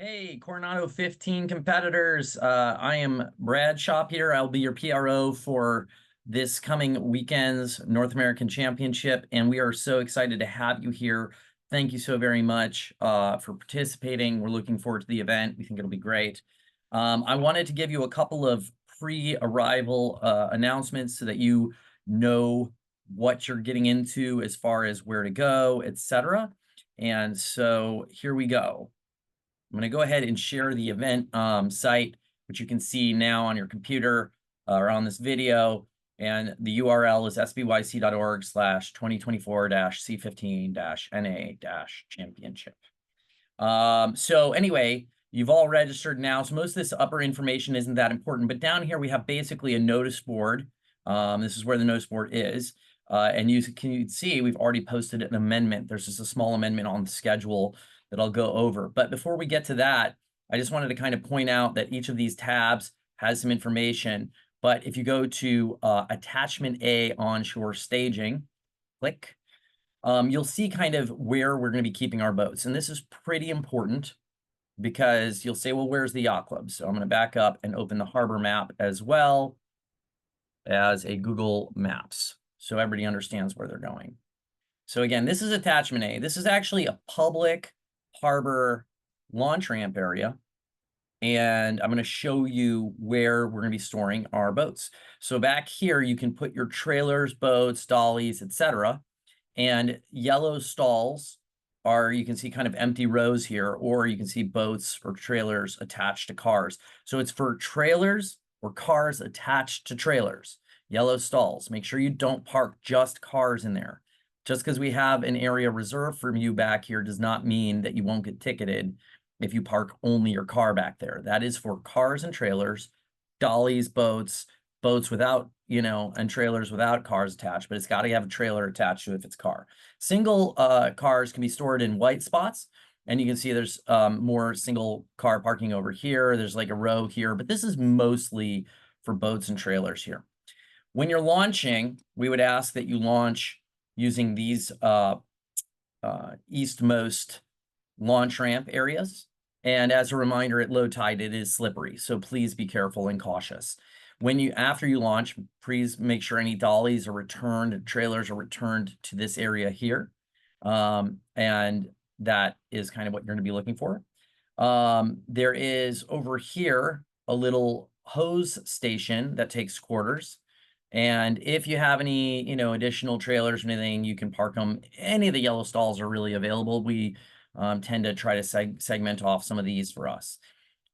Hey, Coronado 15 competitors. I am Brad Shop here. I'll be your PRO for this coming weekend's North American Championship, and we are so excited to have you here. Thank you so very much for participating. We're looking forward to the event. We think it'll be great. I wanted to give you a couple of pre-arrival announcements so that you know what you're getting into as far as where to go, etc. And so here we go. I'm going to go ahead and share the event site, which you can see now on your computer or on this video. And the URL is sbyc.org/2024-C15-NA-Championship. So anyway, you've all registered now. So most of this upper information isn't that important. But down here, we have basically a notice board. This is where the notice board is. And you can see we've already posted an amendment. There's just a small amendment on the schedule that I'll go over. But before we get to that, I just wanted to kind of point out that each of these tabs has some information. But if you go to Attachment A, Onshore Staging, click, you'll see kind of where we're going to be keeping our boats. And this is pretty important because you'll say, well, where's the yacht club? So I'm going to back up and open the harbor map as well as a Google Maps, so everybody understands where they're going. So again, this is Attachment A. This is actually a public harbor launch ramp area. And I'm going to show you where we're going to be storing our boats. So back here, you can put your trailers, boats, dollies, etc. And yellow stalls are, you can see kind of empty rows here, or you can see boats or trailers attached to cars. So it's for trailers or cars attached to trailers. Yellow stalls. Make sure you don't park just cars in there. Just because we have an area reserved for you back here does not mean that you won't get ticketed if you park only your car back there. That is for cars and trailers, dollies, boats without, and trailers without cars attached, but it's got to have a trailer attached to it if it's car. Single cars can be stored in white spots, and you can see there's more single car parking over here. There's like a row here, but this is mostly for boats and trailers here. When you're launching, we would ask that you launch using these eastmost launch ramp areas. And as a reminder, at low tide, it is slippery. So please be careful and cautious. After you launch, please make sure any dollies are returned, trailers are returned to this area here. And that is kind of what you're going to be looking for. There is over here a little hose station that takes quarters. And if you have any, additional trailers or anything, you can park them. Any of the yellow stalls are really available. We tend to try to segment off some of these for us.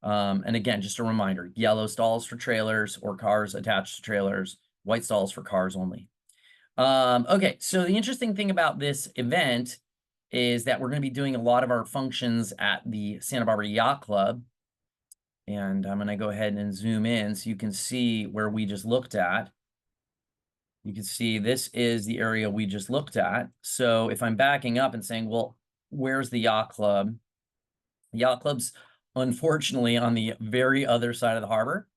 And again, just a reminder, yellow stalls for trailers or cars attached to trailers, white stalls for cars only. Okay, so the interesting thing about this event is that we're going to be doing a lot of our functions at the Santa Barbara Yacht Club. And I'm going to go ahead and zoom in so you can see where we just looked at. You can see this is the area we just looked at. So if I'm backing up and saying, well, where's the yacht club? The yacht club's unfortunately on the very other side of the harbor.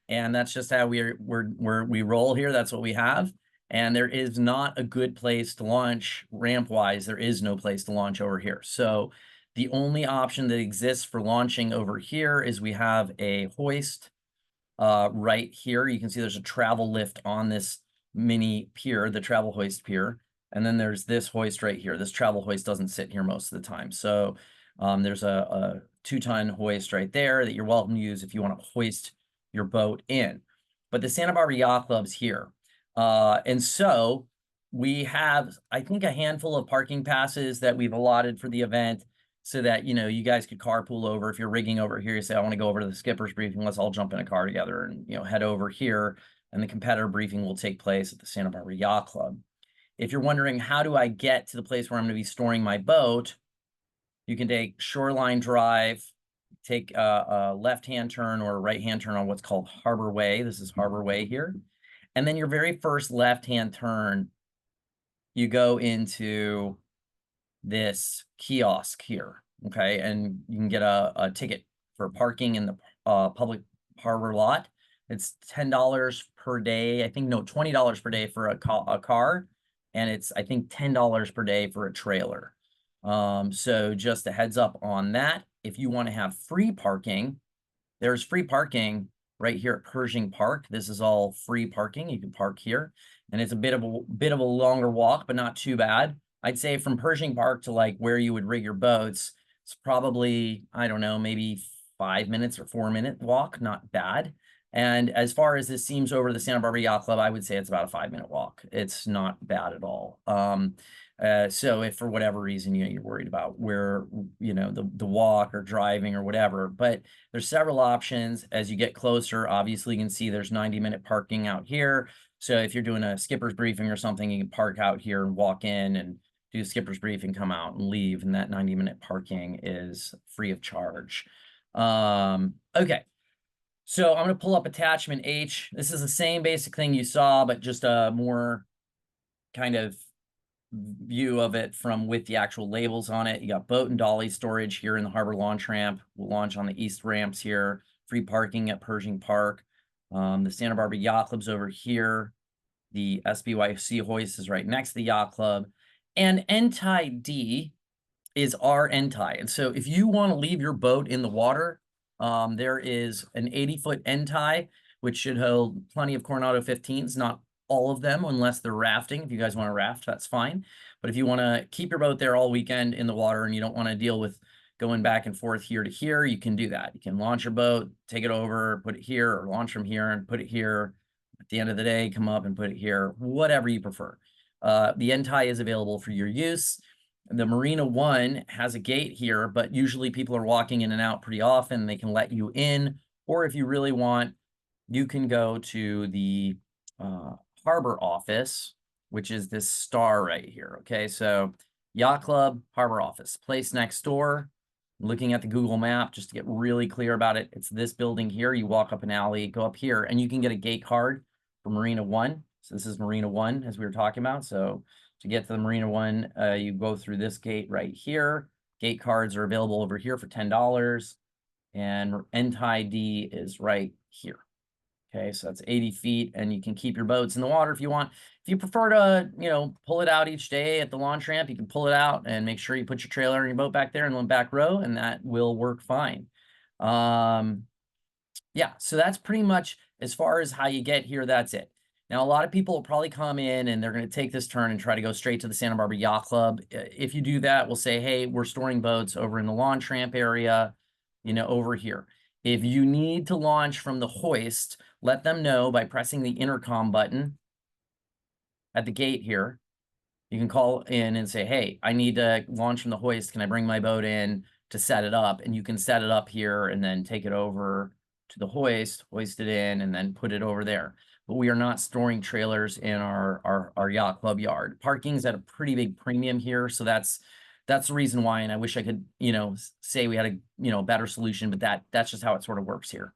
And that's just how we roll here. That's what we have. And there is not a good place to launch ramp-wise. There is no place to launch over here. So the only option that exists for launching over here is we have a hoist right here. You can see there's a travel lift on this mini pier, the travel hoist pier. And then there's this hoist right here. This travel hoist doesn't sit here most of the time. So there's a 2-ton hoist right there that you're welcome to use if you want to hoist your boat in. But the Santa Barbara Yacht Club's here. And so we have, I think, a handful of parking passes that we've allotted for the event so that, you guys could carpool over. If you're rigging over here, you say, I want to go over to the skipper's briefing. Let's all jump in a car together and, head over here. And the competitor briefing will take place at the Santa Barbara Yacht Club. If you're wondering, how do I get to the place where I'm going to be storing my boat? You can take Shoreline Drive, take a left-hand turn or a right-hand turn on what's called Harbor Way. This is Harbor Way here. And then your very first left-hand turn, you go into this kiosk here, okay? And you can get a ticket for parking in the public harbor lot. It's $10 per day. I think, no, $20 per day for a car. And it's, I think, $10 per day for a trailer. So just a heads up on that. if you want to have free parking, there's free parking right here at Pershing Park. This is all free parking. You can park here, and it's a bit of a longer walk, but not too bad. I'd say from Pershing Park to like where you would rig your boats, it's probably, I don't know, maybe 5 minutes or 4 minute walk, not bad. And as far as this seems over the Santa Barbara Yacht Club, I would say it's about a 5 minute walk. It's not bad at all. So if for whatever reason, you're worried about where, the walk or driving or whatever, but there's several options as you get closer. Obviously, you can see there's 90-minute parking out here. So if you're doing a skipper's briefing or something, you can park out here and walk in and do a skipper's briefing, come out and leave. And that 90-minute parking is free of charge. Okay. So I'm going to pull up attachment H. This is the same basic thing you saw, but just a more kind of view of it from with the actual labels on it. You got boat and dolly storage here in the harbor launch ramp. We'll launch on the east ramps here. Free parking at Pershing Park. The Santa Barbara Yacht Club's over here. The SBYC hoist is right next to the yacht club. And N-tie D is our N-tie. And so if you want to leave your boat in the water, there is an 80-foot N-tie, which should hold plenty of Coronado 15s, not all of them, unless they're rafting. If you guys want to raft, that's fine. But if you want to keep your boat there all weekend in the water and you don't want to deal with going back and forth here to here, you can do that. You can launch your boat, take it over, put it here, or launch from here and put it here. At the end of the day, come up and put it here, whatever you prefer. The N-tie is available for your use. The Marina One has a gate here, but usually people are walking in and out pretty often. They can let you in, or if you really want, you can go to the harbor office, which is this star right here. Okay, so Yacht Club, harbor office, place next door. Looking at the Google map, just to get really clear about it, it's this building here. You walk up an alley, go up here, and you can get a gate card for Marina One. So this is Marina One, as we were talking about. So to get to the Marina One, you go through this gate right here. Gate cards are available over here for $10, and N-tie D is right here. Okay, so that's 80 feet, and you can keep your boats in the water if you want. If you prefer to, pull it out each day at the launch ramp, you can pull it out and make sure you put your trailer and your boat back there in the back row, and that will work fine. Yeah, so that's pretty much as far as how you get here, that's it. Now, a lot of people will probably come in and they're going to take this turn and try to go straight to the Santa Barbara Yacht Club. If you do that, we'll say, hey, we're storing boats over in the launch ramp area, over here. If you need to launch from the hoist, let them know by pressing the intercom button at the gate here. You can call in and say, hey, I need to launch from the hoist. Can I bring my boat in to set it up? And you can set it up here and then take it over to the hoist it in, and then put it over there. But we are not storing trailers in our yacht club yard. Parking's at a pretty big premium here, so that's the reason why. And I wish I could, say we had a better solution, but that's just how it sort of works here.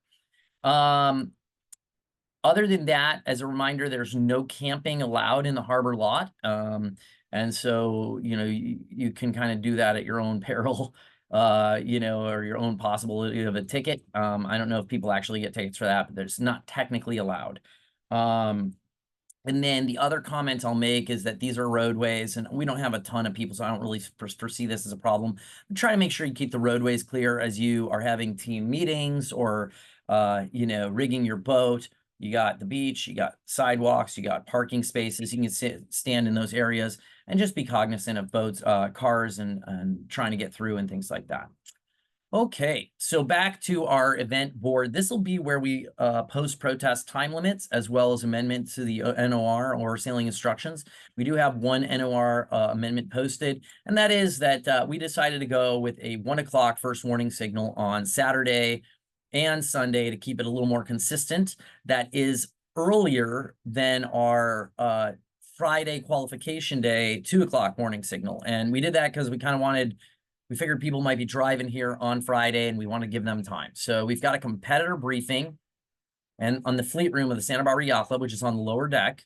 Other than that, as a reminder, there's no camping allowed in the harbor lot. And so, you can kind of do that at your own peril, or your own possibility of a ticket. I don't know if people actually get tickets for that, but it's not technically allowed. And then the other comment I'll make is that these are roadways, and we don't have a ton of people, so I don't really foresee this as a problem. But try to make sure you keep the roadways clear as you are having team meetings or, rigging your boat. You got the beach, you got sidewalks, you got parking spaces. You can stand in those areas and just be cognizant of boats, cars, and trying to get through and things like that. Okay, so back to our event board. This will be where we post protest time limits as well as amendments to the NOR or sailing instructions. We do have one NOR amendment posted, and that is that we decided to go with a 1 o'clock first warning signal on Saturday and Sunday to keep it a little more consistent. That is earlier than our Friday qualification day 2 o'clock warning signal. And we did that because we figured people might be driving here on Friday and we want to give them time. So we've got a competitor briefing and on the fleet room of the Santa Barbara Yacht Club, which is on the lower deck.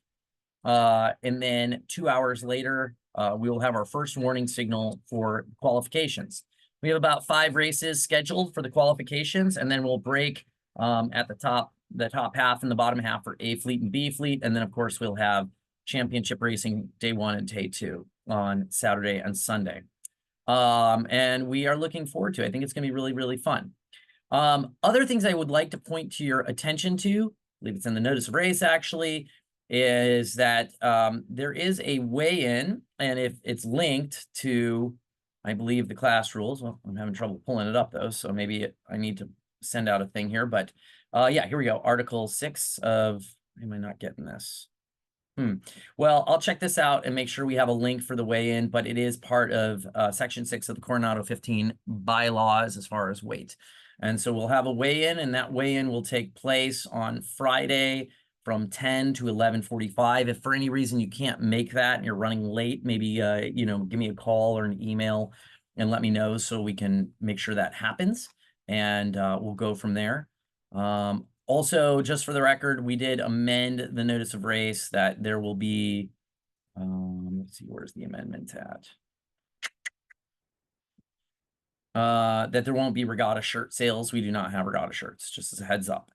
And then 2 hours later, we will have our first warning signal for qualifications. We have about 5 races scheduled for the qualifications, and then we'll break at the top half and the bottom half for A fleet and B fleet. And then of course we'll have championship racing day 1 and day 2 on Saturday and Sunday. And we are looking forward to it. I think it's going to be really, really fun. Other things I would like to point to your attention to, I believe it's in the notice of race actually, is that there is a weigh-in, and if it's linked to, I believe, the class rules. Well, I'm having trouble pulling it up though, so maybe I need to send out a thing here. But yeah, here we go. Article 6 of, am I not getting this? Well, I'll check this out and make sure we have a link for the weigh-in, but it is part of Section 6 of the Coronado 15 bylaws as far as weight. And so we'll have a weigh-in, and that weigh-in will take place on Friday from 10 to 11:45. If for any reason you can't make that and you're running late, maybe you know, give me a call or an email and let me know so we can make sure that happens, and we'll go from there. Also, just for the record, we did amend the notice of race that there will be, let's see, where's the amendment at? That there won't be regatta shirt sales. We do not have regatta shirts, just as a heads up.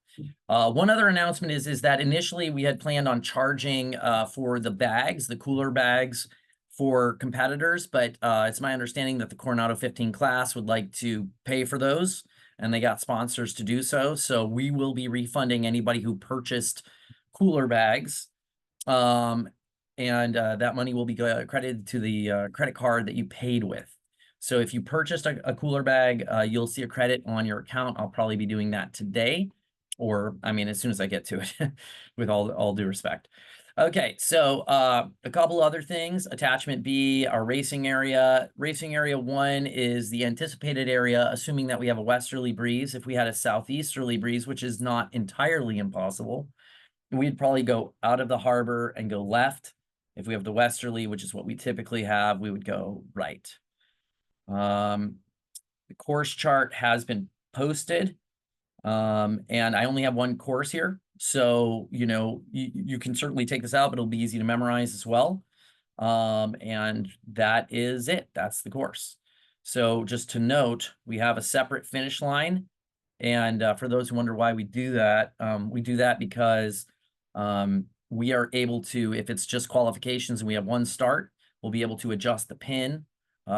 One other announcement is that initially we had planned on charging for the bags, the cooler bags for competitors, but it's my understanding that the Coronado 15 class would like to pay for those, and they got sponsors to do so. So we will be refunding anybody who purchased cooler bags. And that money will be credited to the credit card that you paid with. So if you purchased a cooler bag, you'll see a credit on your account. I'll probably be doing that today, or I mean, as soon as I get to it, with all due respect. Okay, so a couple other things. Attachment B, our racing area. Racing area 1 is the anticipated area, assuming that we have a westerly breeze. If we had a southeasterly breeze, which is not entirely impossible, we'd probably go out of the harbor and go left. If we have the westerly, which is what we typically have, we would go right. The course chart has been posted, and I only have one course here. So, you know, you can certainly take this out, but it'll be easy to memorize as well. And that is it. That's the course. So just to note, we have a separate finish line. And for those who wonder why we do that because we are able to, if it's just qualifications and we have one start, we'll be able to adjust the pin,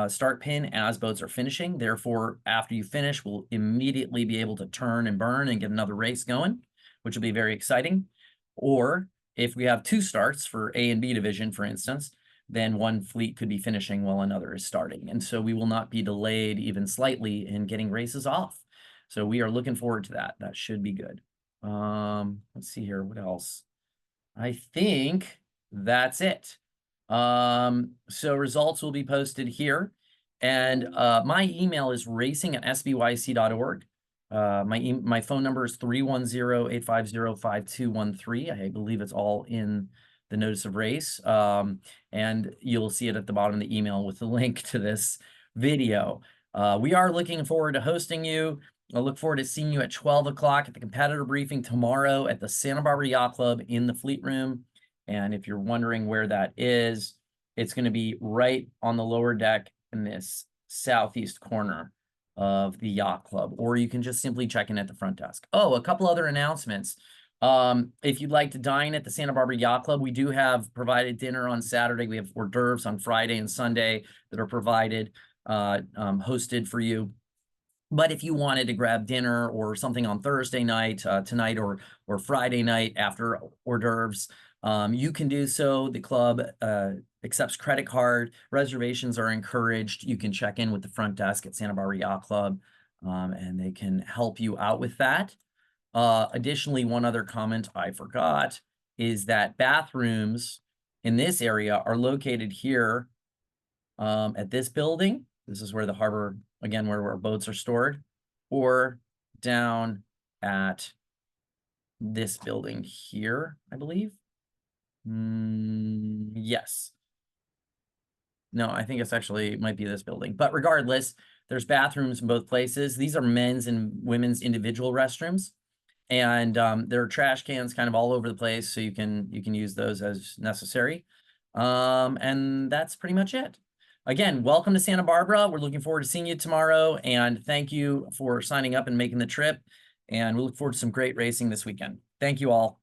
start pin as boats are finishing. Therefore, after you finish, we'll immediately be able to turn and burn and get another race going, which will be very exciting. Or if we have two starts for A and B division, for instance, then one fleet could be finishing while another is starting. And so we will not be delayed even slightly in getting races off. So we are looking forward to that. That should be good. Let's see here. What else? I think that's it. So results will be posted here. And my email is racing@sbyc.org. My phone number is 310-850-5213. I believe it's all in the notice of race. And you'll see it at the bottom of the email with the link to this video. We are looking forward to hosting you. I look forward to seeing you at 12 o'clock at the competitor briefing tomorrow at the Santa Barbara Yacht Club in the Fleet Room. And if you're wondering where that is, it's going to be right on the lower deck in this southeast corner of the Yacht Club, or you can just simply check in at the front desk. Oh, a couple other announcements. If you'd like to dine at the Santa Barbara Yacht Club, we do have provided dinner on Saturday. We have hors d'oeuvres on Friday and Sunday that are provided, hosted for you. But if you wanted to grab dinner or something on Thursday night, tonight, or Friday night after hors d'oeuvres, you can do so. The club accepts credit card. Reservations are encouraged. You can check in with the front desk at Santa Barbara Yacht Club, and they can help you out with that. Additionally, one other comment I forgot is that bathrooms in this area are located here at this building. This is where the harbor, again, where our boats are stored, or down at this building here, I believe. Yes. No, I think it's actually, it might be this building. But regardless, there's bathrooms in both places. These are men's and women's individual restrooms. And there are trash cans kind of all over the place, so you can use those as necessary. And that's pretty much it. Again, welcome to Santa Barbara. We're looking forward to seeing you tomorrow, and thank you for signing up and making the trip. And we look forward to some great racing this weekend. Thank you all.